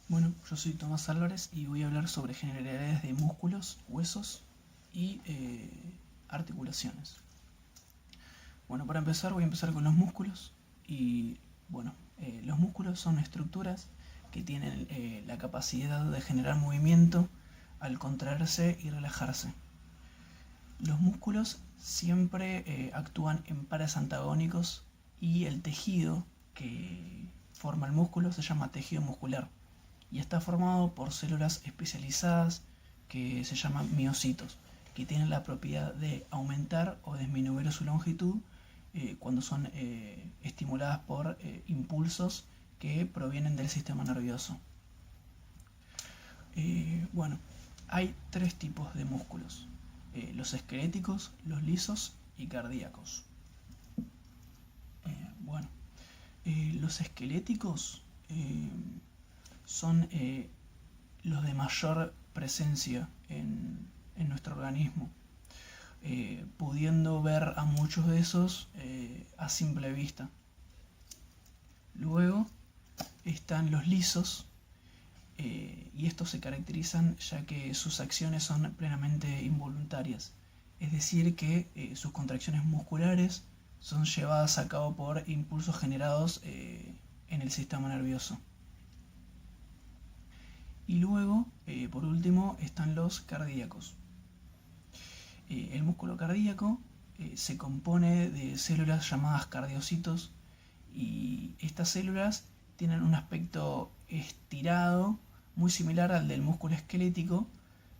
Bueno, yo soy Tomás Álvarez y voy a hablar sobre generalidades de músculos, huesos y articulaciones. Bueno, para empezar voy a empezar con los músculos y bueno, los músculos son estructuras que tienen la capacidad de generar movimiento al contraerse y relajarse. Los músculos siempre actúan en pares antagónicos y el tejido que forma el músculo se llama tejido muscular y está formado por células especializadas que se llaman miocitos, que tienen la propiedad de aumentar o disminuir su longitud cuando son estimuladas por impulsos que provienen del sistema nervioso. Bueno, hay tres tipos de músculos: los esqueléticos, los lisos y cardíacos. Bueno, los esqueléticos son los de mayor presencia en nuestro organismo, pudiendo ver a muchos de esos a simple vista. Luego están los lisos, y estos se caracterizan ya que sus acciones son plenamente involuntarias, es decir que sus contracciones musculares son llevadas a cabo por impulsos generados en el sistema nervioso. Y luego, por último, están los cardíacos. El músculo cardíaco se compone de células llamadas cardiocitos, y estas células tienen un aspecto estirado muy similar al del músculo esquelético,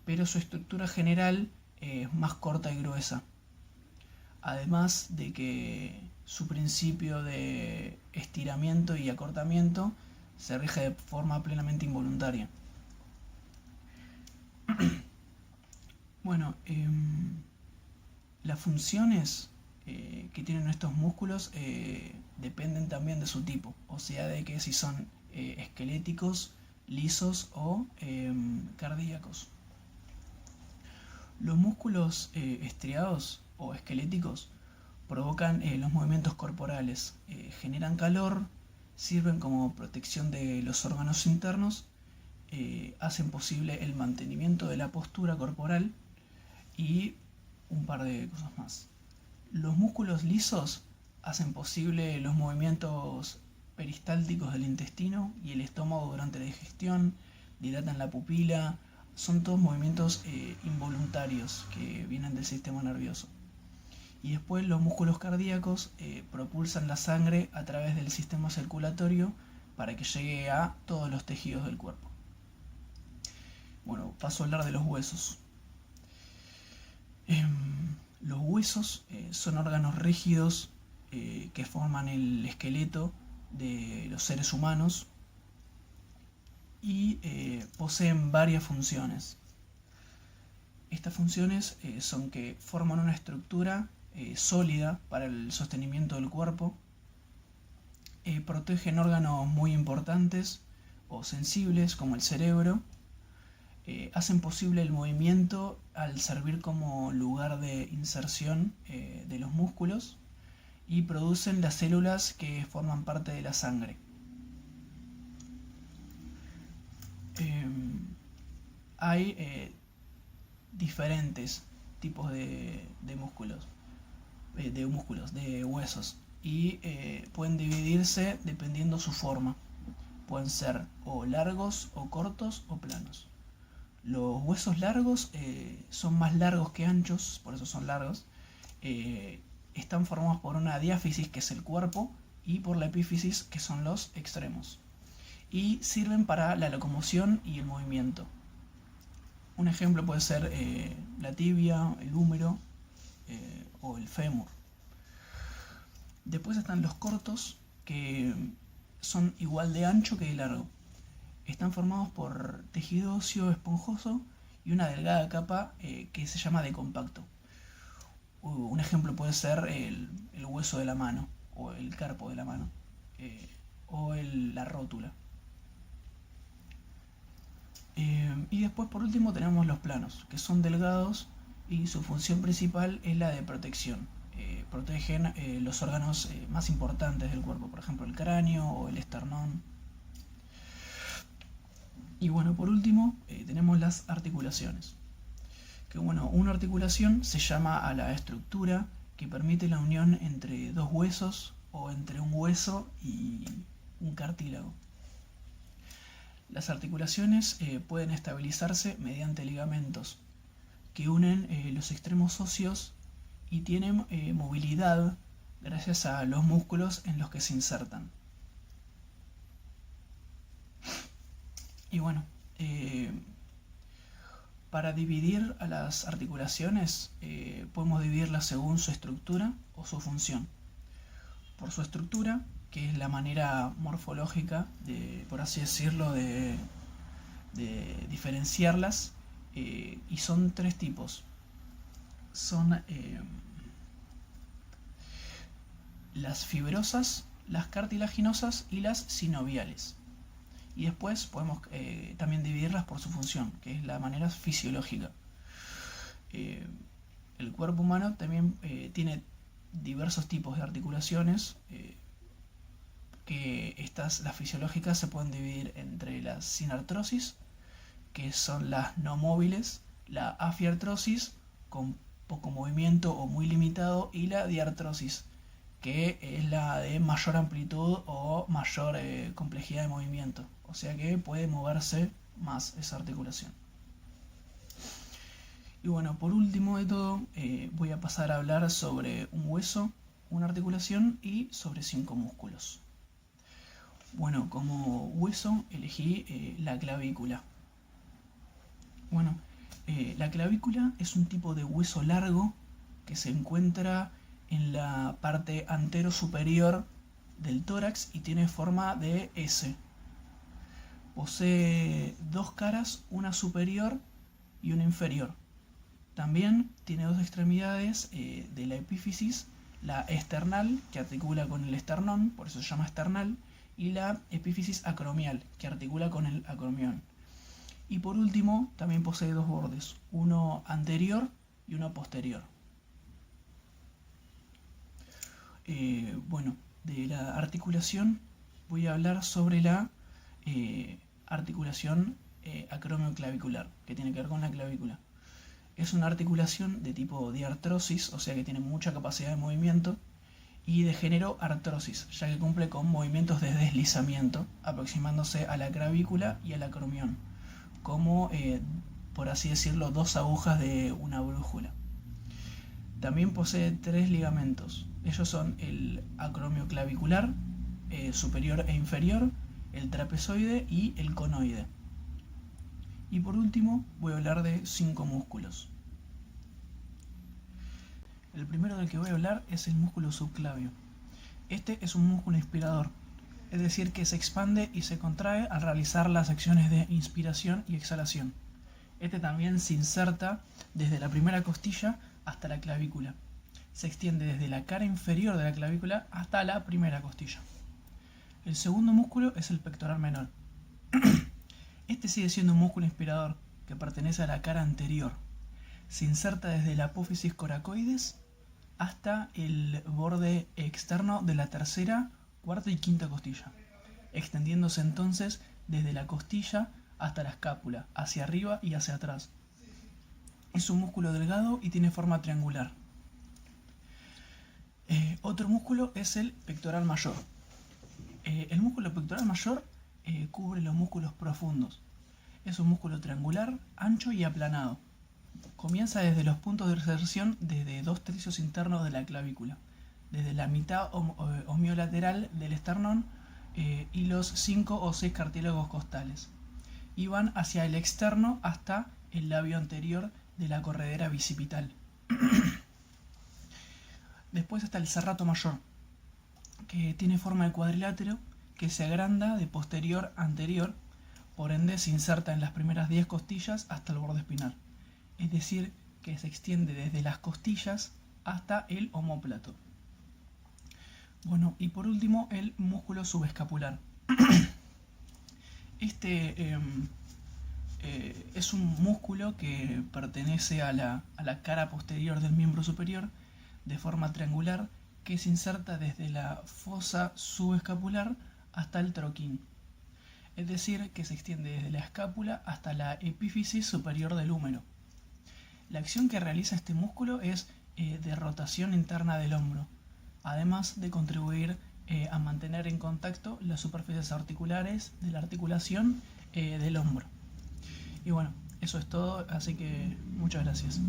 pero su estructura general es más corta y gruesa. Además de que su principio de estiramiento y acortamiento se rige de forma plenamente involuntaria. Bueno, las funciones que tienen estos músculos dependen también de su tipo, o sea, de que si son esqueléticos, lisos o cardíacos. Los músculos estriados o esqueléticos provocan los movimientos corporales, generan calor, sirven como protección de los órganos internos, hacen posible el mantenimiento de la postura corporal y un par de cosas más. Los músculos lisos hacen posible los movimientos peristálticos del intestino y el estómago durante la digestión, dilatan la pupila, son todos movimientos involuntarios que vienen del sistema nervioso. Y después los músculos cardíacos propulsan la sangre a través del sistema circulatorio para que llegue a todos los tejidos del cuerpo. Bueno, paso a hablar de los huesos. Los huesos son órganos rígidos que forman el esqueleto de los seres humanos y poseen varias funciones. Estas funciones son que forman una estructura sólida para el sostenimiento del cuerpo, protegen órganos muy importantes o sensibles como el cerebro, hacen posible el movimiento al servir como lugar de inserción de los músculos y producen las células que forman parte de la sangre. Hay diferentes tipos de músculos, de huesos, y pueden dividirse dependiendo su forma. Pueden ser o largos o cortos o planos. Los huesos largos son más largos que anchos, por eso son largos. Están formados por una diáfisis, que es el cuerpo, y por la epífisis, que son los extremos, y sirven para la locomoción y el movimiento. Un ejemplo puede ser la tibia, el húmero o el fémur. Después están los cortos, que son igual de ancho que de largo. Están formados por tejido óseo esponjoso y una delgada capa que se llama decompacto. Un ejemplo puede ser el hueso de la mano, o el carpo de la mano, o la rótula. Y después, por último, tenemos los planos, que son delgados y su función principal es la de protección. Protegen los órganos más importantes del cuerpo, por ejemplo el cráneo o el esternón. Y bueno, por último, tenemos las articulaciones. Que bueno, una articulación se llama a la estructura que permite la unión entre dos huesos o entre un hueso y un cartílago. Las articulaciones pueden estabilizarse mediante ligamentos que unen los extremos óseos y tienen movilidad gracias a los músculos en los que se insertan. Y bueno, para dividir a las articulaciones podemos dividirlas según su estructura o su función. Por su estructura, que es la manera morfológica, por así decirlo, de diferenciarlas, y son tres tipos. Son las fibrosas, las cartilaginosas y las sinoviales. Y después podemos también dividirlas por su función, que es la manera fisiológica. El cuerpo humano también tiene diversos tipos de articulaciones, que las fisiológicas se pueden dividir entre las sin artrosis, que son las no móviles, la afiartrosis, con poco movimiento o muy limitado, y la diartrosis, que es la de mayor amplitud o mayor complejidad de movimiento, o sea que puede moverse más esa articulación. Y bueno, por último de todo, voy a pasar a hablar sobre un hueso, una articulación y sobre 5 músculos. Bueno, como hueso elegí la clavícula. Bueno, la clavícula es un tipo de hueso largo que se encuentra en la parte antero superior del tórax y tiene forma de S. Posee 2 caras, una superior y una inferior. También tiene 2 extremidades de la epífisis, la esternal, que articula con el esternón, por eso se llama esternal, y la epífisis acromial, que articula con el acromión. Y por último, también posee 2 bordes, uno anterior y uno posterior. Bueno, de la articulación voy a hablar sobre la articulación acromioclavicular, que tiene que ver con la clavícula. Es una articulación de tipo diartrosis, o sea que tiene mucha capacidad de movimiento, y de género artrosis, ya que cumple con movimientos de deslizamiento, aproximándose a la clavícula y al acromión, como, por así decirlo, 2 agujas de una brújula. También posee 3 ligamentos. Ellos son el acromioclavicular, superior e inferior, el trapezoide y el conoide. Y por último voy a hablar de 5 músculos. El primero del que voy a hablar es el músculo subclavio. Este es un músculo inspirador, es decir, que se expande y se contrae al realizar las acciones de inspiración y exhalación. Este también se inserta desde la primera costilla hasta la clavícula. Se extiende desde la cara inferior de la clavícula hasta la primera costilla. El segundo músculo es el pectoral menor. Este sigue siendo un músculo inspirador que pertenece a la cara anterior. Se inserta desde la apófisis coracoides hasta el borde externo de la tercera, cuarta y quinta costilla, extendiéndose entonces desde la costilla hasta la escápula, hacia arriba y hacia atrás. Es un músculo delgado y tiene forma triangular. Otro músculo es el pectoral mayor. El músculo pectoral mayor cubre los músculos profundos. Es un músculo triangular, ancho y aplanado. Comienza desde los puntos de inserción desde 2 tercios internos de la clavícula, desde la mitad homiolateral del esternón y los 5 o 6 cartílagos costales, y van hacia el externo hasta el labio anterior de la corredera bicipital. Después está el serrato mayor, que tiene forma de cuadrilátero, que se agranda de posterior a anterior, por ende se inserta en las primeras 10 costillas hasta el borde espinal. Es decir, que se extiende desde las costillas hasta el omóplato. Bueno, y por último, el músculo subescapular. Este es un músculo que pertenece a la cara posterior del miembro superior, de forma triangular, que se inserta desde la fosa subescapular hasta el troquín. es decir, que se extiende desde la escápula hasta la epífisis superior del húmero. La acción que realiza este músculo es de rotación interna del hombro, además de contribuir a mantener en contacto las superficies articulares de la articulación del hombro. Y bueno, eso es todo, así que muchas gracias.